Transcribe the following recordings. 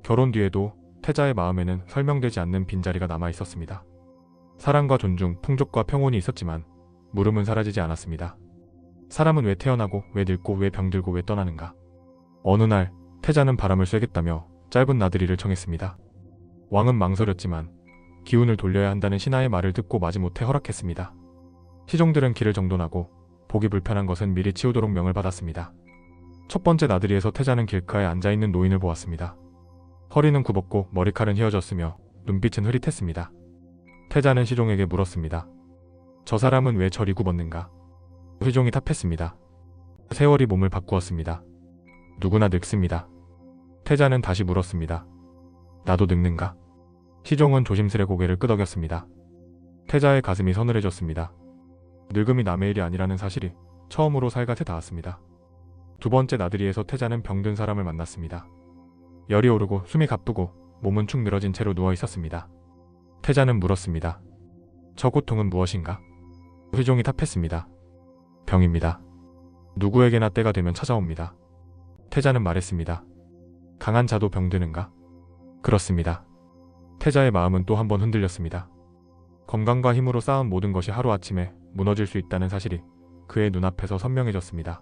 결혼 뒤에도 태자의 마음에는 설명되지 않는 빈자리가 남아 있었습니다. 사랑과 존중, 풍족과 평온이 있었지만 물음은 사라지지 않았습니다. 사람은 왜 태어나고, 왜 늙고, 왜 병들고, 왜 떠나는가? 어느 날 태자는 바람을 쐬겠다며 짧은 나들이를 청했습니다. 왕은 망설였지만 기운을 돌려야 한다는 신하의 말을 듣고 마지못해 허락했습니다. 시종들은 길을 정돈하고 보기 불편한 것은 미리 치우도록 명을 받았습니다. 첫 번째 나들이에서 태자는 길가에 앉아있는 노인을 보았습니다. 허리는 굽었고 머리칼은 휘어졌으며 눈빛은 흐릿했습니다. 태자는 시종에게 물었습니다. 저 사람은 왜 저리 굽었는가? 시종이 답했습니다. 세월이 몸을 바꾸었습니다. 누구나 늙습니다. 태자는 다시 물었습니다. 나도 늙는가? 시종은 조심스레 고개를 끄덕였습니다. 태자의 가슴이 서늘해졌습니다. 늙음이 남의 일이 아니라는 사실이 처음으로 살갗에 닿았습니다. 두 번째 나들이에서 태자는 병든 사람을 만났습니다. 열이 오르고 숨이 가쁘고 몸은 축 늘어진 채로 누워 있었습니다. 태자는 물었습니다. 저 고통은 무엇인가? 시종이 답했습니다. 병입니다. 누구에게나 때가 되면 찾아옵니다. 태자는 말했습니다. 강한 자도 병드는가? 그렇습니다. 태자의 마음은 또 한 번 흔들렸습니다. 건강과 힘으로 쌓은 모든 것이 하루아침에 무너질 수 있다는 사실이 그의 눈앞에서 선명해졌습니다.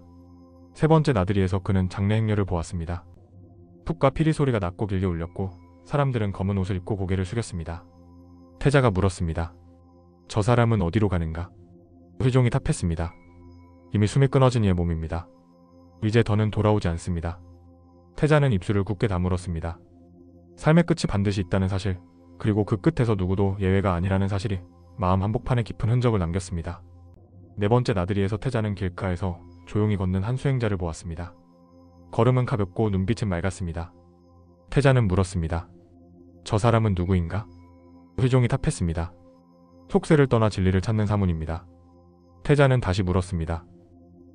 세 번째 나들이에서 그는 장례 행렬을 보았습니다. 푹과 피리 소리가 낮고 길게 울렸고 사람들은 검은 옷을 입고 고개를 숙였습니다. 태자가 물었습니다. 저 사람은 어디로 가는가? 시종이 답했습니다. 이미 숨이 끊어진 이의 몸입니다. 이제 더는 돌아오지 않습니다. 태자는 입술을 굳게 다물었습니다. 삶의 끝이 반드시 있다는 사실, 그리고 그 끝에서 누구도 예외가 아니라는 사실이 마음 한복판에 깊은 흔적을 남겼습니다. 네 번째 나들이에서 태자는 길가에서 조용히 걷는 한 수행자를 보았습니다. 걸음은 가볍고 눈빛은 맑았습니다. 태자는 물었습니다. 저 사람은 누구인가? 시종이 답했습니다. 속세를 떠나 진리를 찾는 사문입니다. 태자는 다시 물었습니다.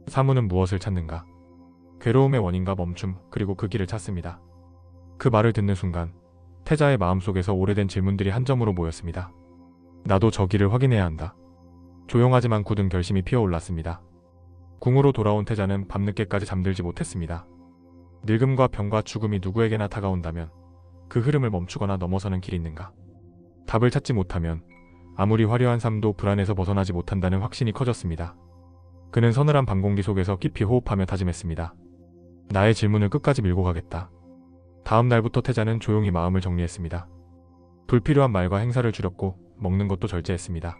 사문은 무엇을 찾는가? 괴로움의 원인과 멈춤, 그리고 그 길을 찾습니다. 그 말을 듣는 순간 태자의 마음속에서 오래된 질문들이 한 점으로 모였습니다. 나도 저 길을 확인해야 한다. 조용하지만 굳은 결심이 피어올랐습니다. 궁으로 돌아온 태자는 밤늦게까지 잠들지 못했습니다. 늙음과 병과 죽음이 누구에게나 다가온다면 그 흐름을 멈추거나 넘어서는 길이 있는가? 답을 찾지 못하면 아무리 화려한 삶도 불안에서 벗어나지 못한다는 확신이 커졌습니다. 그는 서늘한 밤 공기 속에서 깊이 호흡하며 다짐했습니다. 나의 질문을 끝까지 밀고 가겠다. 다음 날부터 태자는 조용히 마음을 정리했습니다. 불필요한 말과 행사를 줄였고 먹는 것도 절제했습니다.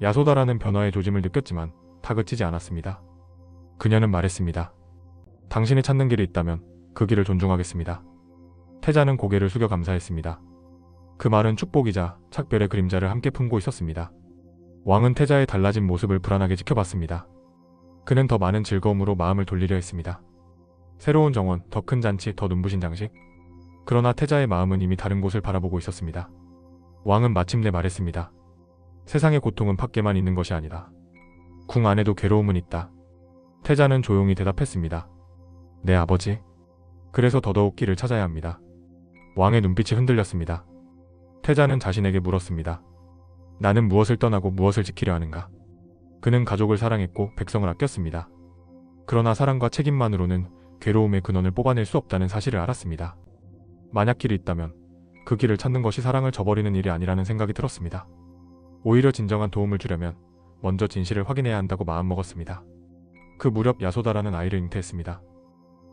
야소다라는 변화의 조짐을 느꼈지만 다그치지 않았습니다. 그녀는 말했습니다. 당신이 찾는 길이 있다면 그 길을 존중하겠습니다. 태자는 고개를 숙여 감사했습니다. 그 말은 축복이자 착별의 그림자를 함께 품고 있었습니다. 왕은 태자의 달라진 모습을 불안하게 지켜봤습니다. 그는 더 많은 즐거움으로 마음을 돌리려 했습니다. 새로운 정원, 더 큰 잔치, 더 눈부신 장식. 그러나 태자의 마음은 이미 다른 곳을 바라보고 있었습니다. 왕은 마침내 말했습니다. 세상의 고통은 밖에만 있는 것이 아니다. 궁 안에도 괴로움은 있다. 태자는 조용히 대답했습니다. 네, 아버지. 그래서 더더욱 길을 찾아야 합니다. 왕의 눈빛이 흔들렸습니다. 태자는 자신에게 물었습니다. 나는 무엇을 떠나고 무엇을 지키려 하는가? 그는 가족을 사랑했고 백성을 아꼈습니다. 그러나 사랑과 책임만으로는 괴로움의 근원을 뽑아낼 수 없다는 사실을 알았습니다. 만약 길이 있다면 그 길을 찾는 것이 사랑을 저버리는 일이 아니라는 생각이 들었습니다. 오히려 진정한 도움을 주려면 먼저 진실을 확인해야 한다고 마음먹었습니다. 그 무렵 야소다라는 아이를 잉태했습니다.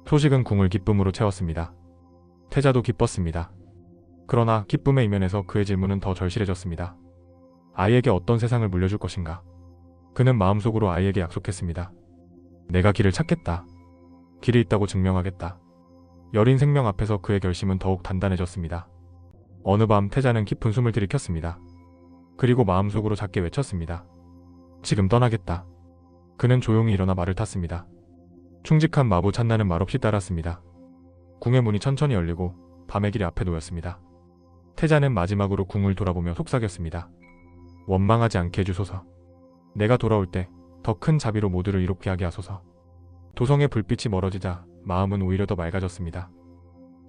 소식은 궁을 기쁨으로 채웠습니다. 태자도 기뻤습니다. 그러나 기쁨의 이면에서 그의 질문은 더 절실해졌습니다. 아이에게 어떤 세상을 물려줄 것인가? 그는 마음속으로 아이에게 약속했습니다. 내가 길을 찾겠다. 길이 있다고 증명하겠다. 여린 생명 앞에서 그의 결심은 더욱 단단해졌습니다. 어느 밤 태자는 깊은 숨을 들이켰습니다. 그리고 마음속으로 작게 외쳤습니다. 지금 떠나겠다. 그는 조용히 일어나 말을 탔습니다. 충직한 마부 찬나는 말없이 따랐습니다. 궁의 문이 천천히 열리고 밤의 길이 앞에 놓였습니다. 태자는 마지막으로 궁을 돌아보며 속삭였습니다. 원망하지 않게 해주소서. 내가 돌아올 때 더 큰 자비로 모두를 이롭게 하게 하소서. 도성의 불빛이 멀어지자 마음은 오히려 더 맑아졌습니다.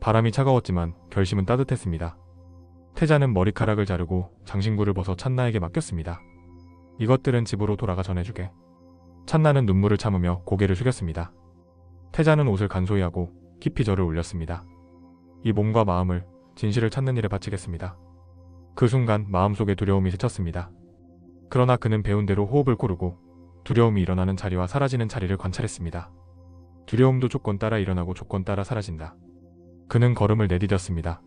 바람이 차가웠지만 결심은 따뜻했습니다. 태자는 머리카락을 자르고 장신구를 벗어 찬나에게 맡겼습니다. 이것들은 집으로 돌아가 전해주게. 찬나는 눈물을 참으며 고개를 숙였습니다. 태자는 옷을 간소히 하고 깊이 절을 올렸습니다. 이 몸과 마음을 진실을 찾는 일에 바치겠습니다. 그 순간 마음속에 두려움이 스쳤습니다. 그러나 그는 배운 대로 호흡을 고르고 두려움이 일어나는 자리와 사라지는 자리를 관찰했습니다. 두려움도 조건 따라 일어나고 조건 따라 사라진다. 그는 걸음을 내디뎠습니다.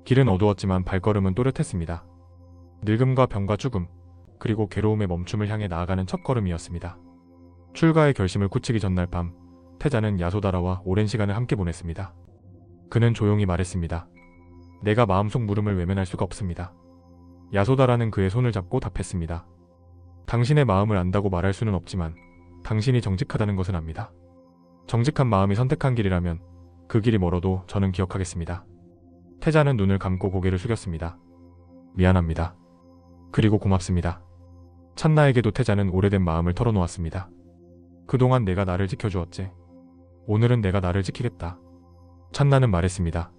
길은 어두웠지만 발걸음은 또렷했습니다. 늙음과 병과 죽음, 그리고 괴로움의 멈춤을 향해 나아가는 첫걸음이었습니다. 출가의 결심을 굳히기 전날 밤, 태자는 야소다라와 오랜 시간을 함께 보냈습니다. 그는 조용히 말했습니다. 내가 마음속 물음을 외면할 수가 없습니다. 야소다라는 그의 손을 잡고 답했습니다. 당신의 마음을 안다고 말할 수는 없지만 당신이 정직하다는 것은 압니다. 정직한 마음이 선택한 길이라면 그 길이 멀어도 저는 기억하겠습니다. 태자는 눈을 감고 고개를 숙였습니다. 미안합니다. 그리고 고맙습니다. 찬나에게도 태자는 오래된 마음을 털어놓았습니다. 그동안 내가 나를 지켜주었지. 오늘은 내가 나를 지키겠다. 찬나는 말했습니다.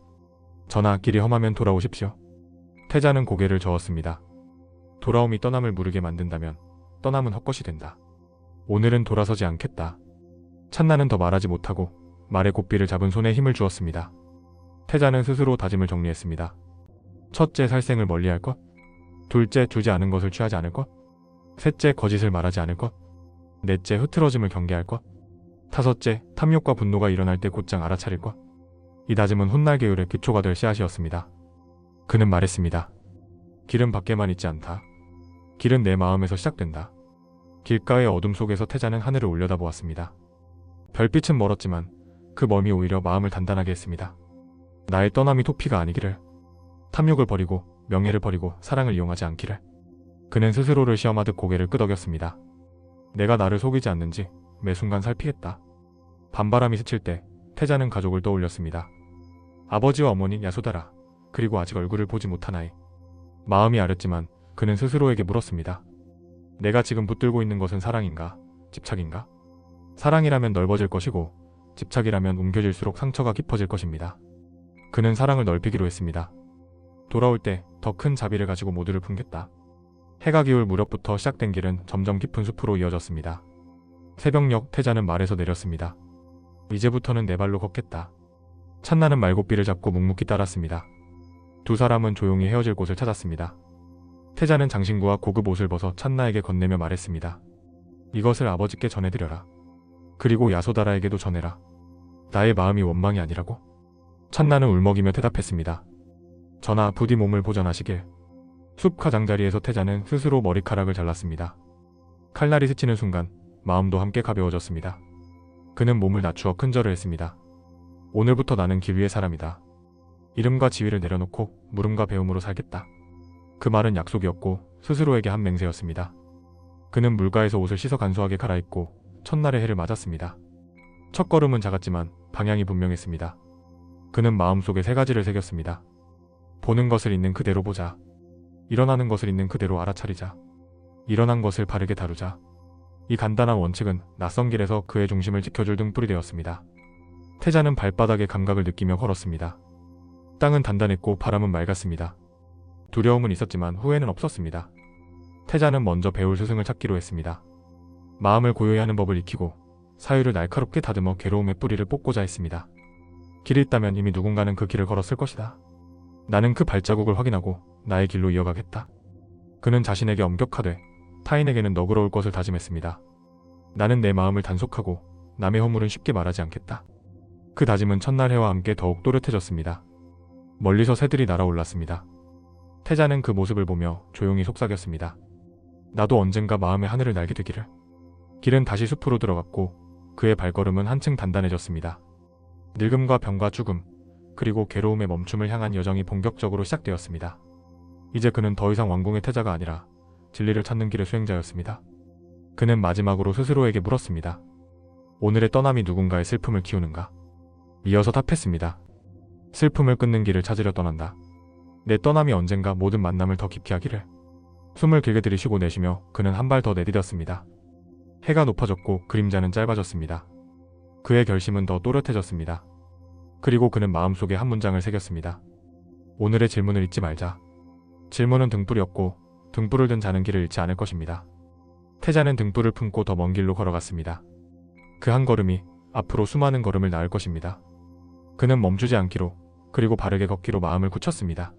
전하, 길이 험하면 돌아오십시오. 태자는 고개를 저었습니다. 돌아옴이 떠남을 무르게 만든다면 떠남은 헛것이 된다. 오늘은 돌아서지 않겠다. 찬나는 더 말하지 못하고 말의 고삐를 잡은 손에 힘을 주었습니다. 태자는 스스로 다짐을 정리했습니다. 첫째, 살생을 멀리할 것. 둘째, 주지 않은 것을 취하지 않을 것. 셋째, 거짓을 말하지 않을 것. 넷째, 흐트러짐을 경계할 것. 다섯째, 탐욕과 분노가 일어날 때 곧장 알아차릴 것. 이 다짐은 훗날 계율의 기초가 될 씨앗이었습니다. 그는 말했습니다. 길은 밖에만 있지 않다. 길은 내 마음에서 시작된다. 길가의 어둠 속에서 태자는 하늘을 올려다보았습니다. 별빛은 멀었지만 그 멀미 오히려 마음을 단단하게 했습니다. 나의 떠남이 도피가 아니기를. 탐욕을 버리고 명예를 버리고 사랑을 이용하지 않기를. 그는 스스로를 시험하듯 고개를 끄덕였습니다. 내가 나를 속이지 않는지 매 순간 살피겠다. 밤바람이 스칠 때 태자는 가족을 떠올렸습니다. 아버지와 어머니 야소다라, 그리고 아직 얼굴을 보지 못한 아이. 마음이 아렸지만 그는 스스로에게 물었습니다. 내가 지금 붙들고 있는 것은 사랑인가? 집착인가? 사랑이라면 넓어질 것이고 집착이라면 옮겨질수록 상처가 깊어질 것입니다. 그는 사랑을 넓히기로 했습니다. 돌아올 때 더 큰 자비를 가지고 모두를 품겠다. 해가 기울 무렵부터 시작된 길은 점점 깊은 숲으로 이어졌습니다. 새벽녘, 태자는 말에서 내렸습니다. 이제부터는 내 발로 걷겠다. 찬나는 말고삐를 잡고 묵묵히 따랐습니다. 두 사람은 조용히 헤어질 곳을 찾았습니다. 태자는 장신구와 고급 옷을 벗어 찬나에게 건네며 말했습니다. 이것을 아버지께 전해드려라. 그리고 야소다라에게도 전해라. 나의 마음이 원망이 아니라고. 찬나는 울먹이며 대답했습니다. 전하, 부디 몸을 보전하시길. 숲 가장자리에서 태자는 스스로 머리카락을 잘랐습니다. 칼날이 스치는 순간 마음도 함께 가벼워졌습니다. 그는 몸을 낮추어 큰 절을 했습니다. 오늘부터 나는 길 위의 사람이다. 이름과 지위를 내려놓고 물음과 배움으로 살겠다. 그 말은 약속이었고 스스로에게 한 맹세였습니다. 그는 물가에서 옷을 씻어 간소하게 갈아입고 첫날의 해를 맞았습니다. 첫걸음은 작았지만 방향이 분명했습니다. 그는 마음속에 세 가지를 새겼습니다. 보는 것을 있는 그대로 보자. 일어나는 것을 있는 그대로 알아차리자. 일어난 것을 바르게 다루자. 이 간단한 원칙은 낯선 길에서 그의 중심을 지켜줄 등불이 되었습니다. 태자는 발바닥의 감각을 느끼며 걸었습니다. 땅은 단단했고 바람은 맑았습니다. 두려움은 있었지만 후회는 없었습니다. 태자는 먼저 배울 스승을 찾기로 했습니다. 마음을 고요히 하는 법을 익히고 사유를 날카롭게 다듬어 괴로움의 뿌리를 뽑고자 했습니다. 길이 있다면 이미 누군가는 그 길을 걸었을 것이다. 나는 그 발자국을 확인하고 나의 길로 이어가겠다. 그는 자신에게 엄격하되 타인에게는 너그러울 것을 다짐했습니다. 나는 내 마음을 단속하고 남의 허물은 쉽게 말하지 않겠다. 그 다짐은 첫날 해와 함께 더욱 또렷해졌습니다. 멀리서 새들이 날아올랐습니다. 태자는 그 모습을 보며 조용히 속삭였습니다. 나도 언젠가 마음의 하늘을 날게 되기를. 길은 다시 숲으로 들어갔고 그의 발걸음은 한층 단단해졌습니다. 늙음과 병과 죽음, 그리고 괴로움의 멈춤을 향한 여정이 본격적으로 시작되었습니다. 이제 그는 더 이상 왕궁의 태자가 아니라 진리를 찾는 길의 수행자였습니다. 그는 마지막으로 스스로에게 물었습니다. 오늘의 떠남이 누군가의 슬픔을 키우는가? 이어서 답했습니다. 슬픔을 끊는 길을 찾으려 떠난다. 내 떠남이 언젠가 모든 만남을 더 깊게 하기를. 숨을 길게 들이쉬고 내쉬며 그는 한 발 더 내디뎠습니다. 해가 높아졌고 그림자는 짧아졌습니다. 그의 결심은 더 또렷해졌습니다. 그리고 그는 마음속에 한 문장을 새겼습니다. 오늘의 질문을 잊지 말자. 질문은 등불이었고 등불을 든 자는 길을 잃지 않을 것입니다. 태자는 등불을 품고 더 먼 길로 걸어갔습니다. 그 한 걸음이 앞으로 수많은 걸음을 낳을 것입니다. 그는 멈추지 않기로 그리고 바르게 걷기로 마음을 굳혔습니다.